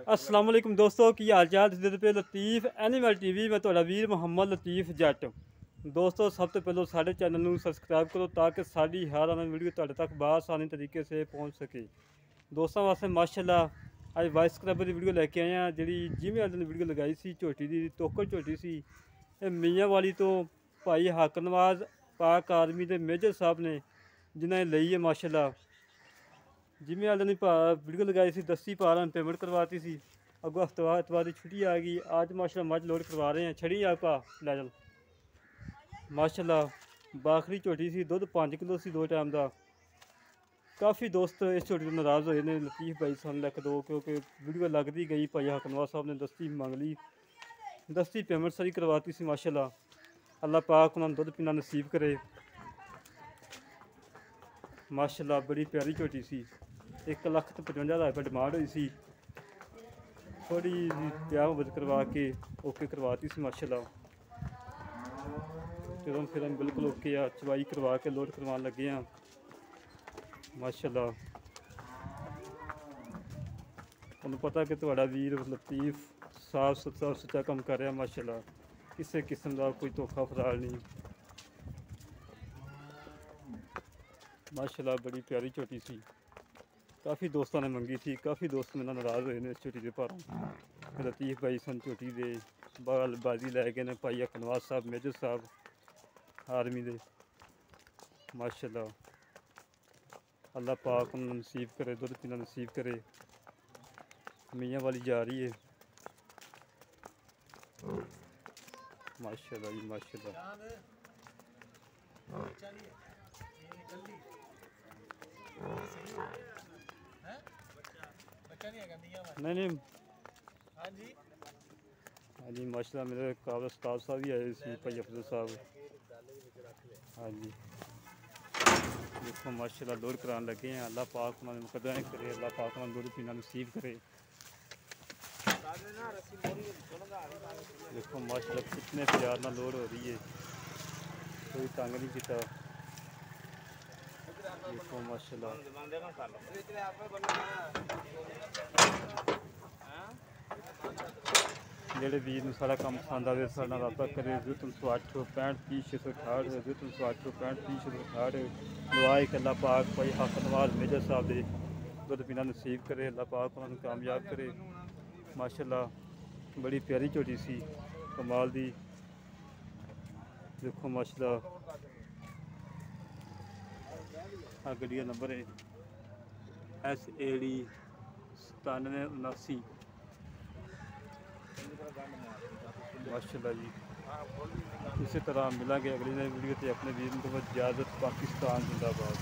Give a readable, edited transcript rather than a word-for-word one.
अस्सलाम वालेकुम दोस्तों की हाल चाल तुसीं पे लतीफ़ एनिमल टीवी मैं तुहाडा वीर मुहम्मद लतीफ़ जट। दोस्तों सब तो पहले साढ़े चैनल नूं सबसक्राइब करो ताकि साड़ी हर आने वीडियो तुहाडे तक बआसानी तरीके से पहुँच सके। दोस्तों वास्ते माशाअल्लाह अज वाइस स्क्रबर की वीडियो लैके आए हैं जी जिमें वाले ने वीडियो लगाई सी झोटी की तोकड़ झोटी सी मियाँ वाली तो भाई हक नवाज पाक आर्मी के मेजर साहब ने जिन्हें ली है माशाअल्लाह जिमें वाले ने वीडियो लगाई सी 10/12 पेमेंट करवाती सी अगो इतवार की छुट्टी आ गई आज माशाअल्लाह मज लोड करवा रहे हैं छड़ी आ पा लै चल माशाअल्लाह बाखरी झोटी सी दुध 5 किलो सी 2 टाइम का। काफ़ी दोस्त इस झोटी तो नाराज़ होए ने लतीफ़ भाई सन लिख दो क्योंकि वीडियो लगती गई भाई हकनवाज साहब ने दस्ती मंग ली दस्ती पेमेंट सारी करवाती सी माशाअल्लाह अल्लाह पाक उन्होंने दुध पीना नसीब करे। माशाअल्लाह बड़ी प्यारी झोटी सी 1,55,000 रुपये डिमांड हुई सी थोड़ी ब्याह मुहब्बत करवा के ओके करवाती सी माशाअल्लाह फिर हम बिल्कुल ओके आ चवाई करवा के लोड करवाने लगे हैं माशाअल्लाह। तुहानू पता कि तुहाडा वीर लतीफ़ साफ सुथरा सच्चा काम कर रहा माशाअल्लाह किसी किस्म का कोई धोखा फराड नहीं माशाअल्लाह बड़ी प्यारी झोटी सी काफ़ी दोस्तों ने मंगी थी काफ़ी दोस्त मेरे नाराज़ हुए ने इस झोटी के भारों लतीफ़ भाई सन झोटी दे बाजी लै गए ने भाई हकनवाज साहब मेजर साहब आर्मी दे माशाअल्लाह अल्लाह पाक उन्हें नसीब करे दुध पीना नसीब करे। मियाँ वाली जा रही है माशाअल्लाह जी माशाअल्लाह। नहीं हाँ जी माशाअल्लाह मेरे काबल उस्ताद साहब भी आए सी भाई अफजल साहब हाँ जी देखो माशाअल्लाह लोड कराने लगे हैं अल्लाह पाक उन्होंने मुकद्दर करे अल्लाह पाक उन्होंने दूध पीना नसीब करे। देखो माशाअल्लाह कितने प्यार ना लोड हो रही है कोई तंग नहीं किया देखो माशाअल्लाह। जेडे वीर में सारा काम पसंद आए साढ़े रबता करे 0308 65 30 668 0308 65 30 668 दुआ एक अल्लाह पाक भाई हक नवाज मेजर साहब दे दुध पीना नसीब करे अल्लाह पाक उन्होंने कामयाब करे माशाअल्लाह। बड़ी प्यारी झोटी सी कमाल दी देखो माशाअल्लाह आ गड्डी का नंबर है SAD 9779 माशाअल्लाह जी। इसी तरह मिलेंगे अगली नई वीडियो से अपने वीर को इजाज़त पाकिस्तान जिंदाबाद।